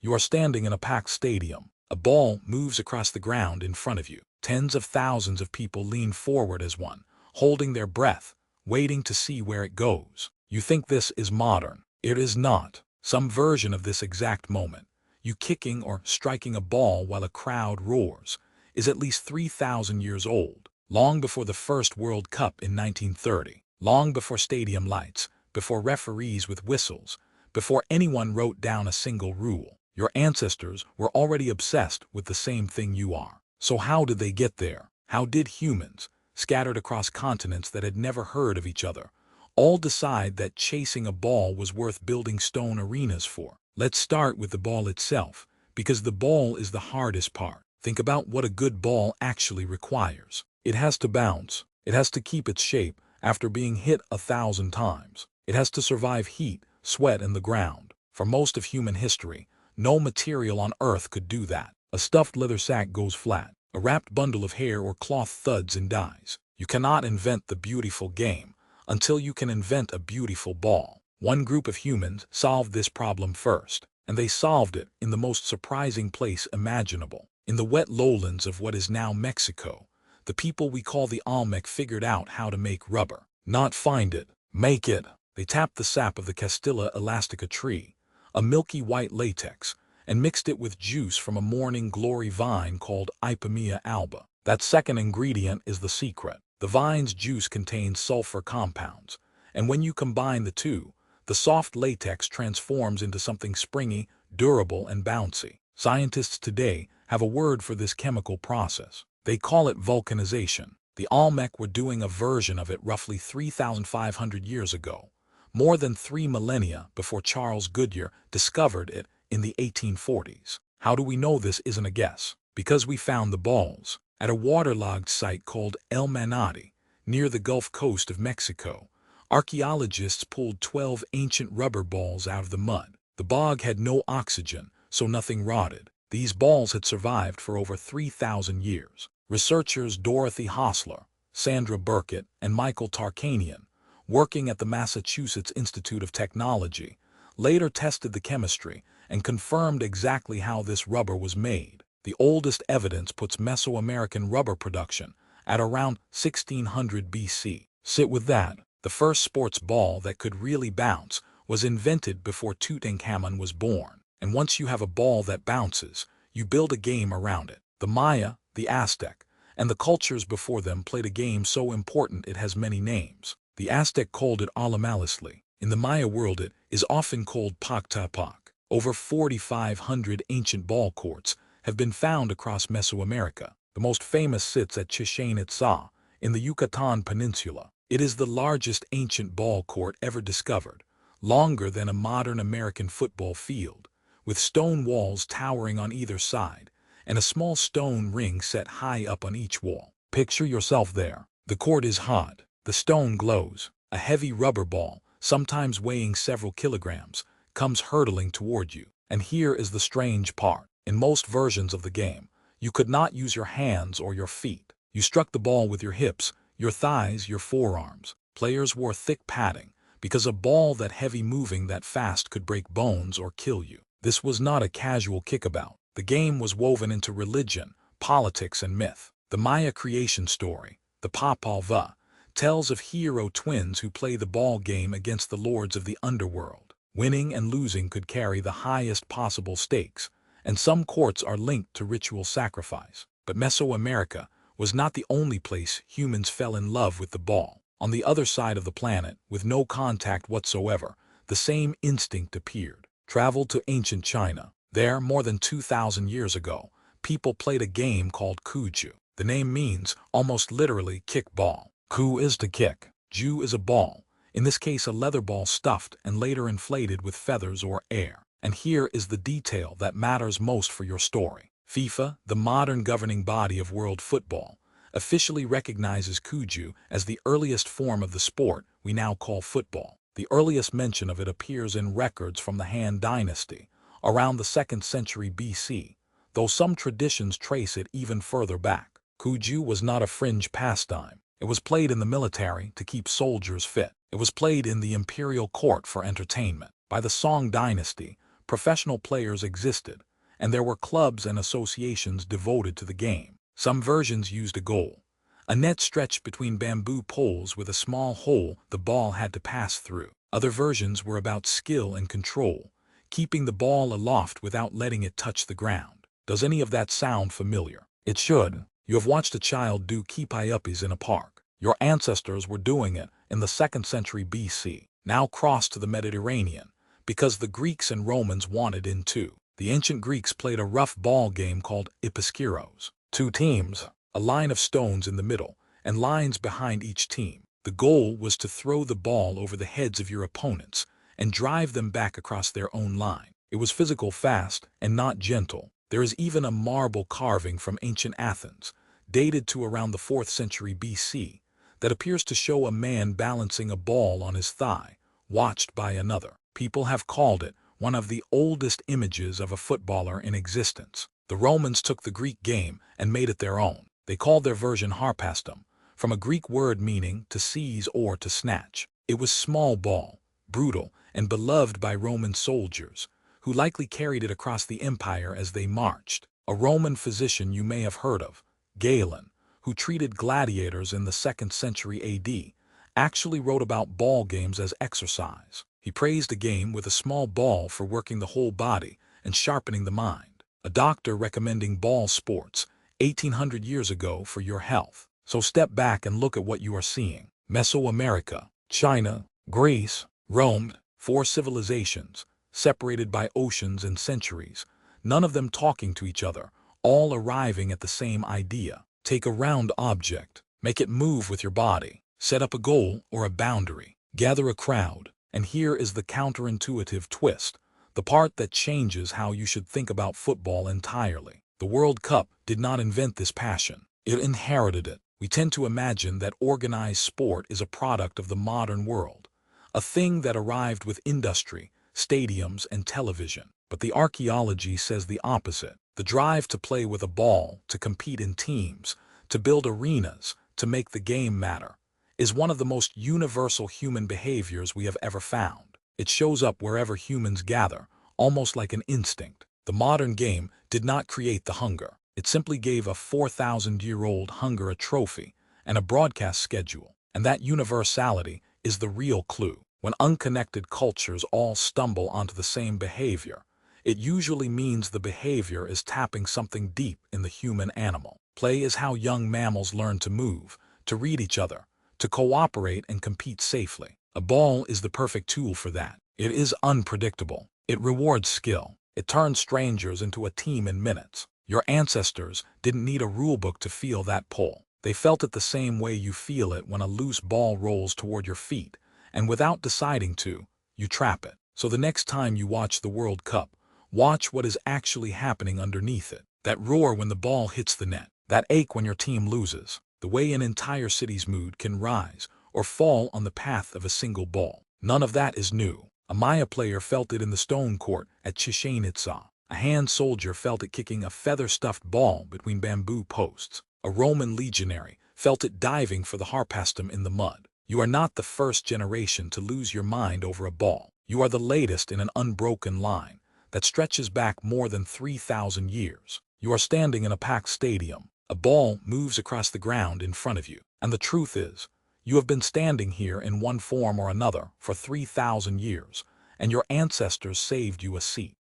You are standing in a packed stadium. A ball moves across the ground in front of you. Tens of thousands of people lean forward as one, holding their breath, waiting to see where it goes. You think this is modern. It is not. Some version of this exact moment, you kicking or striking a ball while a crowd roars, is at least 3,000 years old, long before the first World Cup in 1930, long before stadium lights, before referees with whistles, before anyone wrote down a single rule. Your ancestors were already obsessed with the same thing you are. So how did they get there? How did humans, scattered across continents that had never heard of each other, all decide that chasing a ball was worth building stone arenas for? Let's start with the ball itself, because the ball is the hardest part. Think about what a good ball actually requires. It has to bounce. It has to keep its shape after being hit 1,000 times. It has to survive heat, sweat, and the ground. For most of human history, no material on Earth could do that. A stuffed leather sack goes flat. A wrapped bundle of hair or cloth thuds and dies. You cannot invent the beautiful game until you can invent a beautiful ball. One group of humans solved this problem first, and they solved it in the most surprising place imaginable. In the wet lowlands of what is now Mexico, the people we call the Olmec figured out how to make rubber. Not find it, make it. They tapped the sap of the Castilla elastica tree, a milky white latex, and mixed it with juice from a morning glory vine called Ipomoea alba. That second ingredient is the secret. The vine's juice contains sulfur compounds, and when you combine the two, the soft latex transforms into something springy, durable, and bouncy. Scientists today have a word for this chemical process. They call it vulcanization. The Olmec were doing a version of it roughly 3,500 years ago, more than 3 millennia before Charles Goodyear discovered it in the 1840s. How do we know this isn't a guess? Because we found the balls at a waterlogged site called El Manatí, near the Gulf Coast of Mexico. Archaeologists pulled 12 ancient rubber balls out of the mud. The bog had no oxygen, so nothing rotted. These balls had survived for over 3,000 years. Researchers Dorothy Hostler, Sandra Burkett, and Michael Tarkanian, working at the Massachusetts Institute of Technology, later tested the chemistry and confirmed exactly how this rubber was made. The oldest evidence puts Mesoamerican rubber production at around 1600 BC. Sit with that. The first sports ball that could really bounce was invented before Tutankhamun was born. And once you have a ball that bounces, you build a game around it. The Maya, the Aztec, and the cultures before them played a game so important it has many names. The Aztec called it Alamalisli. In the Maya world it is often called pok-ta-pok. Over 4,500 ancient ball courts have been found across Mesoamerica. The most famous sits at Chichén Itzá in the Yucatan Peninsula. It is the largest ancient ball court ever discovered, longer than a modern American football field, with stone walls towering on either side, and a small stone ring set high up on each wall. Picture yourself there. The court is hot. The stone glows. A heavy rubber ball, sometimes weighing several kilograms, comes hurtling toward you. And here is the strange part. In most versions of the game, you could not use your hands or your feet. You struck the ball with your hips, your thighs, your forearms. Players wore thick padding, because a ball that heavy moving that fast could break bones or kill you. This was not a casual kickabout. The game was woven into religion, politics, and myth. The Maya creation story, the Popol Vuh, tells of hero twins who play the ball game against the lords of the underworld. Winning and losing could carry the highest possible stakes, and some courts are linked to ritual sacrifice. But Mesoamerica was not the only place humans fell in love with the ball. On the other side of the planet, with no contact whatsoever, the same instinct appeared. Travel to ancient China. There, more than 2,000 years ago, people played a game called Cuju. The name means, almost literally, kick ball. Ku is to kick. Ju is a ball, in this case a leather ball stuffed and later inflated with feathers or air. And here is the detail that matters most for your story. FIFA, the modern governing body of world football, officially recognizes Cuju as the earliest form of the sport we now call football. The earliest mention of it appears in records from the Han Dynasty, around the 2nd century BC, though some traditions trace it even further back. Cuju was not a fringe pastime. It was played in the military to keep soldiers fit. It was played in the imperial court for entertainment. By the Song Dynasty, Professional players existed, and there were clubs and associations devoted to the game. Some versions used a goal, a net stretched between bamboo poles with a small hole the ball had to pass through. Other versions were about skill and control, keeping the ball aloft without letting it touch the ground. Does any of that sound familiar? It should. You have watched a child do kipayuppies in a park. Your ancestors were doing it in the 2nd century BC, now crossed to the Mediterranean, because the Greeks and Romans wanted in too. The ancient Greeks played a rough ball game called Episkyros. 2 teams, a line of stones in the middle, and lines behind each team. The goal was to throw the ball over the heads of your opponents and drive them back across their own line. It was physical, fast, and not gentle. There is even a marble carving from ancient Athens, dated to around the 4th century BC, that appears to show a man balancing a ball on his thigh, watched by another. People have called it one of the oldest images of a footballer in existence. The Romans took the Greek game and made it their own. They called their version Harpastum, from a Greek word meaning to seize or to snatch. It was small ball, brutal, and beloved by Roman soldiers, who likely carried it across the empire as they marched. A Roman physician you may have heard of, Galen, who treated gladiators in the 2nd century AD, actually wrote about ball games as exercise. He praised a game with a small ball for working the whole body and sharpening the mind. A doctor recommending ball sports 1800 years ago for your health. So step back and look at what you are seeing. Mesoamerica, China, Greece, Rome, 4 civilizations, separated by oceans and centuries, none of them talking to each other, all arriving at the same idea. Take a round object, make it move with your body, set up a goal or a boundary, gather a crowd, and here is the counterintuitive twist, the part that changes how you should think about football entirely. The World Cup did not invent this passion. It inherited it. We tend to imagine that organized sport is a product of the modern world, a thing that arrived with industry, stadiums, and television. But the archaeology says the opposite. The drive to play with a ball, to compete in teams, to build arenas, to make the game matter, is one of the most universal human behaviors we have ever found. It shows up wherever humans gather, almost like an instinct. The modern game did not create the hunger. It simply gave a 4,000-year-old hunger a trophy and a broadcast schedule. And that universality is the real clue. When unconnected cultures all stumble onto the same behavior, it usually means the behavior is tapping something deep in the human animal. Play is how young mammals learn to move, to read each other, to cooperate and compete safely. A ball is the perfect tool for that. It is unpredictable. It rewards skill. It turns strangers into a team in minutes. Your ancestors didn't need a rulebook to feel that pull. They felt it the same way you feel it when a loose ball rolls toward your feet, and without deciding to, you trap it. So the next time you watch the World Cup, watch what is actually happening underneath it. That roar when the ball hits the net. That ache when your team loses. The way an entire city's mood can rise or fall on the path of a single ball. None of that is new. A Maya player felt it in the stone court at Chichén Itzá. A hand soldier felt it kicking a feather-stuffed ball between bamboo posts. A Roman legionary felt it diving for the Harpastum in the mud. You are not the first generation to lose your mind over a ball. You are the latest in an unbroken line that stretches back more than 3,000 years. You are standing in a packed stadium. A ball moves across the ground in front of you. And the truth is, you have been standing here in one form or another for 3,000 years, and your ancestors saved you a seat.